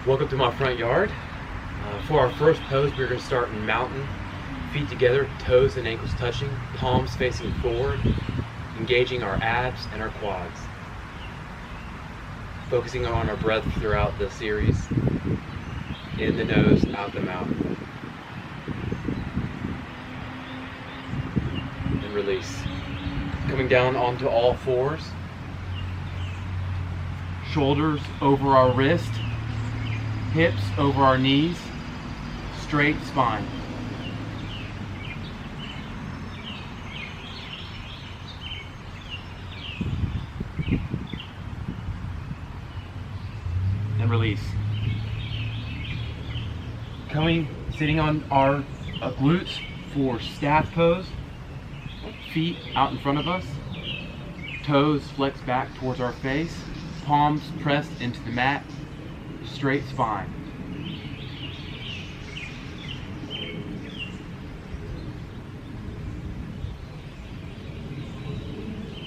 Welcome to my front yard. For our first pose, we're going to start in mountain. Feet together, toes and ankles touching, palms facing forward, engaging our abs and our quads. Focusing on our breath throughout the series. In the nose, out the mouth. And release. Coming down onto all fours. Shoulders over our wrist. Hips over our knees. Straight spine. And release. Sitting on our glutes for staff pose. Feet out in front of us. Toes flex back towards our face. Palms pressed into the mat. Straight spine.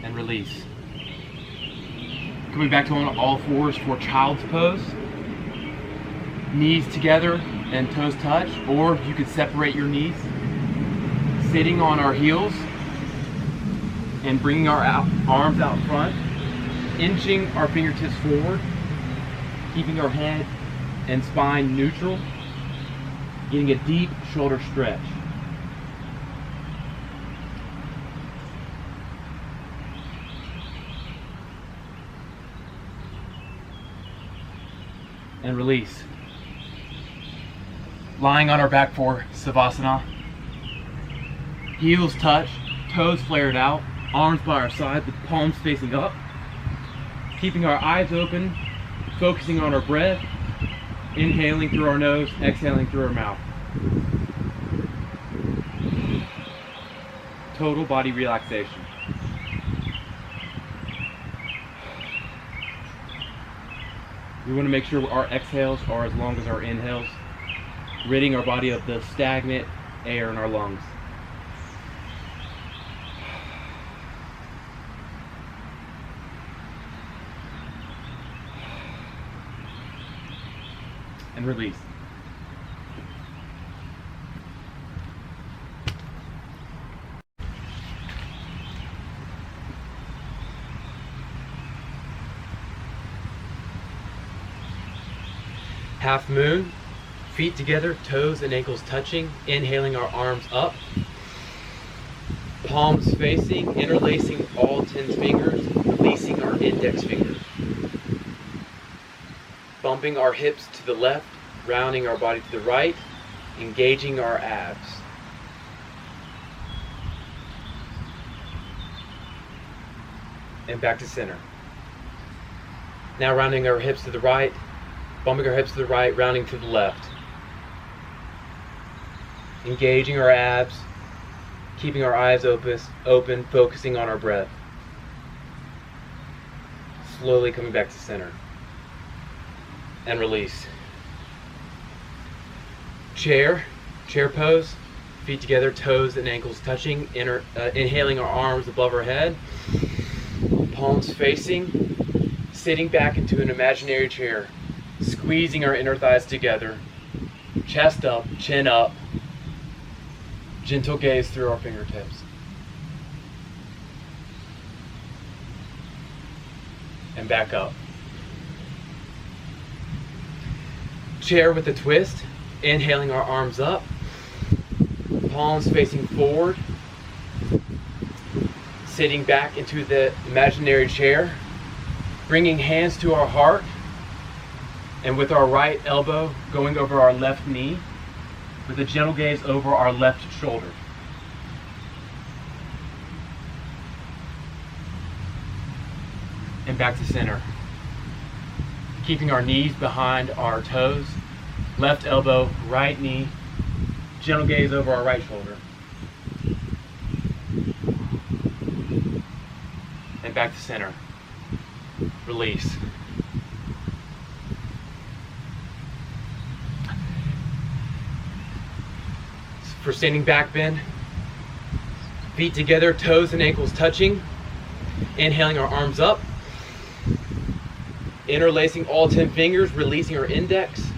And release. Coming back to on all fours for child's pose. Knees together and toes touch, or you could separate your knees. Sitting on our heels and bringing our arms out front, inching our fingertips forward, keeping our head and spine neutral, getting a deep shoulder stretch. And release. Lying on our back for Savasana. Heels touch, toes flared out, arms by our side with palms facing up. Keeping our eyes open, focusing on our breath, inhaling through our nose, exhaling through our mouth. Total body relaxation. We want to make sure our exhales are as long as our inhales, ridding our body of the stagnant air in our lungs. And release. Half moon, feet together, toes and ankles touching, inhaling our arms up, palms facing, interlacing all 10 fingers, releasing our index fingers. Bumping our hips to the left, rounding our body to the right, engaging our abs. And back to center. Now rounding our hips to the right, bumping our hips to the right, rounding to the left. Engaging our abs, keeping our eyes open, focusing on our breath. Slowly coming back to center. And release. Chair pose, feet together, toes and ankles touching, inhaling our arms above our head, palms facing, sitting back into an imaginary chair, squeezing our inner thighs together, chest up, chin up, gentle gaze through our fingertips. And back up. Chair with a twist, inhaling our arms up, palms facing forward, sitting back into the imaginary chair, bringing hands to our heart, and with our right elbow going over our left knee, with a gentle gaze over our left shoulder. And back to center. Keeping our knees behind our toes, left elbow, right knee, gentle gaze over our right shoulder. And back to center. Release. For standing back bend, feet together, toes and ankles touching, inhaling our arms up, Interlacing all 10 fingers, releasing our index.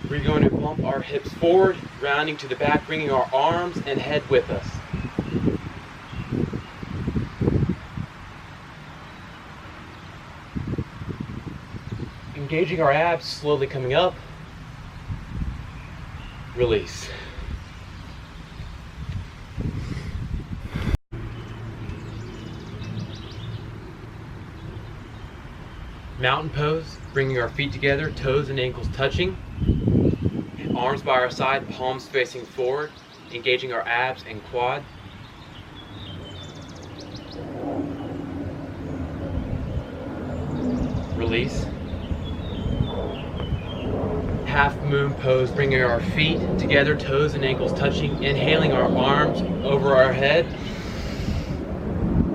We're going to bump our hips forward, rounding to the back, bringing our arms and head with us. Engaging our abs, slowly coming up. Release. Mountain pose, bringing our feet together, toes and ankles touching, arms by our side, palms facing forward, engaging our abs and quad. Release. Half moon pose, bringing our feet together, toes and ankles touching, inhaling our arms over our head,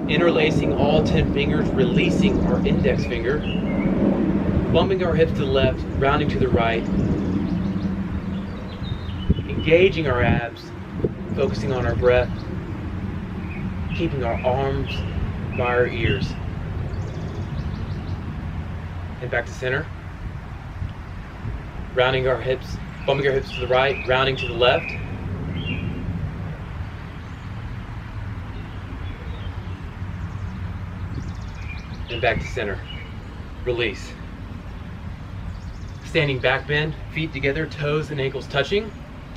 interlacing all 10 fingers, releasing our index finger, bumping our hips to the left, rounding to the right, engaging our abs, focusing on our breath, keeping our arms by our ears. And back to center. Rounding our hips, bumping our hips to the right, rounding to the left. And back to center. Release. Standing back bend, feet together, toes and ankles touching.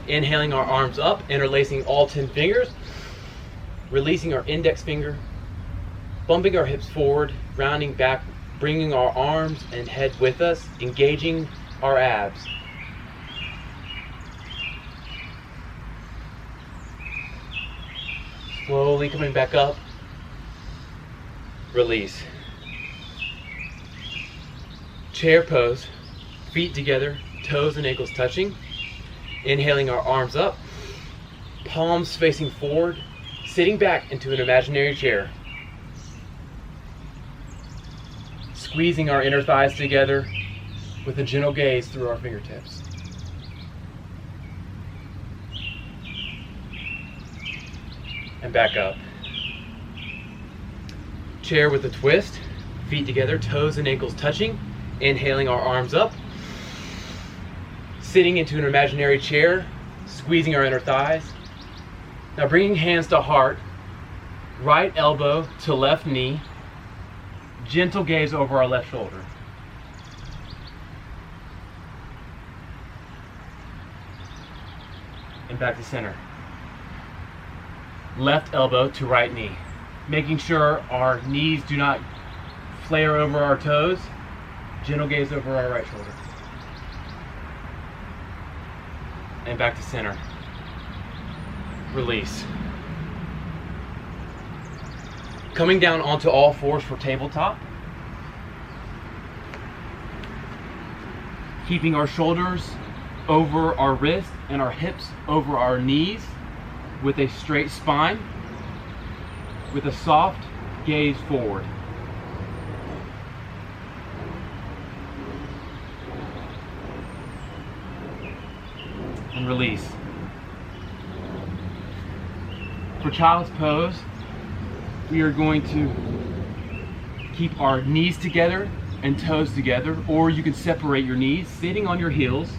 Inhaling our arms up, interlacing all 10 fingers. Releasing our index finger. Bumping our hips forward, rounding back, bringing our arms and head with us, engaging our abs. Slowly coming back up. Release. Chair pose, feet together, toes and ankles touching. Inhaling our arms up, palms facing forward, sitting back into an imaginary chair. Squeezing our inner thighs together with a gentle gaze through our fingertips. And back up. Chair with a twist, feet together, toes and ankles touching. Inhaling our arms up. Sitting into an imaginary chair, squeezing our inner thighs. Now bringing hands to heart, right elbow to left knee, gentle gaze over our left shoulder. And back to center. Left elbow to right knee, making sure our knees do not flare over our toes. Gentle gaze over our right shoulder. And back to center. Release. Coming down onto all fours for tabletop. Keeping our shoulders over our wrists and our hips over our knees with a straight spine, with a soft gaze forward. And release. For child's pose, we are going to keep our knees together and toes together, or you can separate your knees, sitting on your heels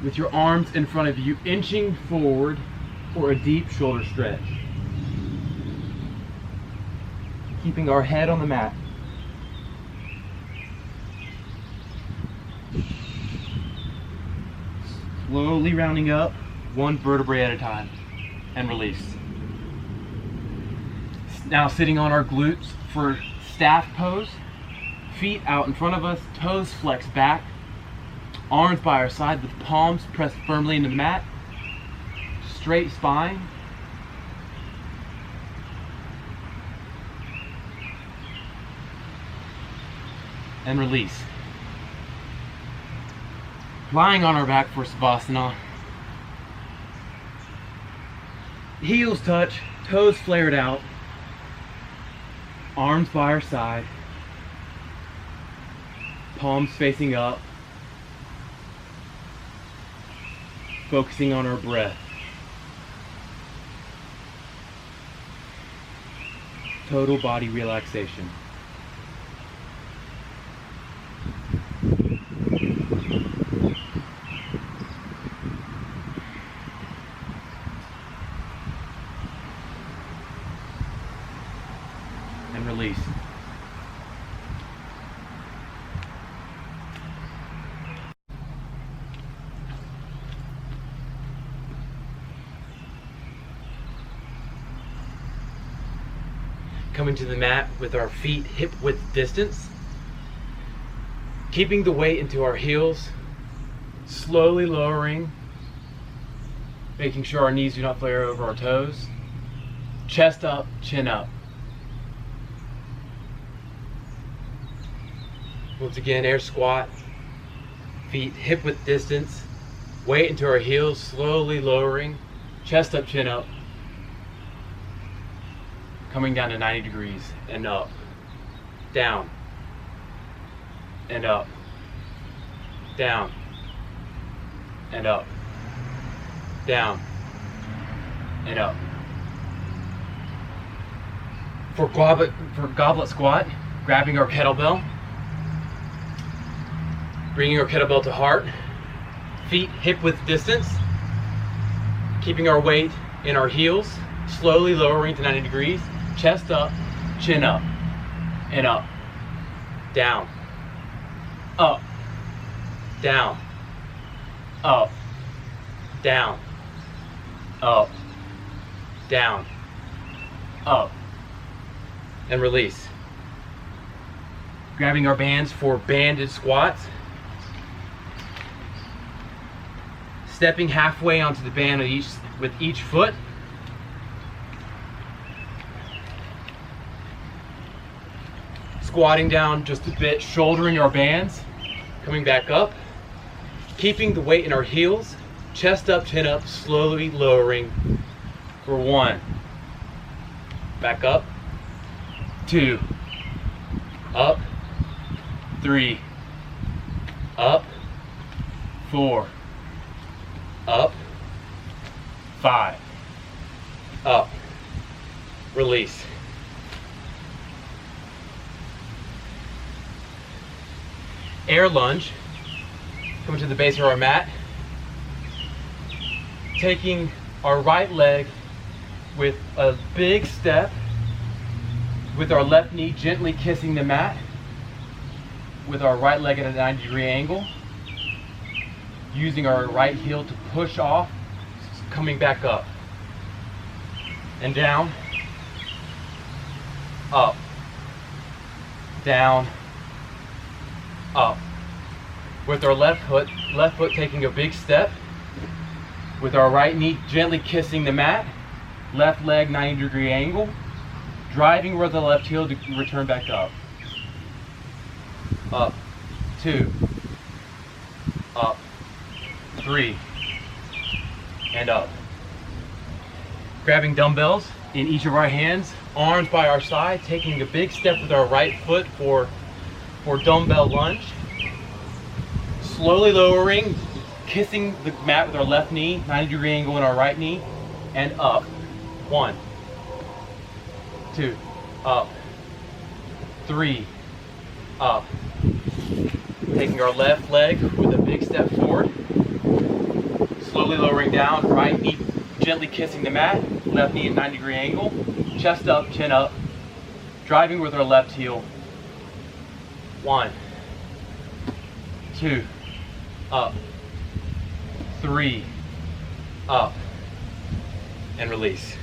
with your arms in front of you, inching forward for a deep shoulder stretch. Keeping our head on the mat. Slowly rounding up, one vertebrae at a time, and release. Now sitting on our glutes for staff pose, feet out in front of us, toes flexed back, arms by our side with palms pressed firmly into the mat, straight spine. And release. Lying on our back for Savasana. Heels touch, toes flared out, arms by our side, palms facing up, focusing on our breath. Total body relaxation. and release. Coming to the mat with our feet hip width distance, keeping the weight into our heels, slowly lowering, making sure our knees do not flare over our toes, chest up, chin up. Once again, air squat, feet hip width distance, weight into our heels, slowly lowering, chest up, chin up, coming down to 90 degrees and up, down, and up, down, and up, down, and up. For goblet squat, grabbing our kettlebell, bringing our kettlebell to heart, feet hip width distance, keeping our weight in our heels, slowly lowering to 90 degrees, chest up, chin up, and up, down, up, down, up, down, up, down, up, and release. Grabbing our bands for banded squats, stepping halfway onto the band with each foot, squatting down just a bit, shouldering our bands, coming back up, keeping the weight in our heels, chest up, chin up, slowly lowering for 1, back up, 2, up, 3, up, 4, up, 5, up, release. Air lunge, coming to the base of our mat, taking our right leg with a big step, with our left knee gently kissing the mat, with our right leg at a 90-degree angle, using our right heel to push off, coming back up, and down, up, down, up. With our left foot taking a big step, with our right knee gently kissing the mat, left leg 90-degree angle, driving with the left heel to return back up. Up, 2, up, 3, and up. Grabbing dumbbells in each of our hands, arms by our side, taking a big step with our right foot for dumbbell lunge. Slowly lowering, kissing the mat with our left knee, 90-degree angle in our right knee, and up. 1, 2, up, 3, up. Taking our left leg with a big step forward, slowly lowering down, right knee gently kissing the mat, left knee at 90-degree angle, chest up, chin up, driving with our left heel. 1, 2, up, 3, up, and release.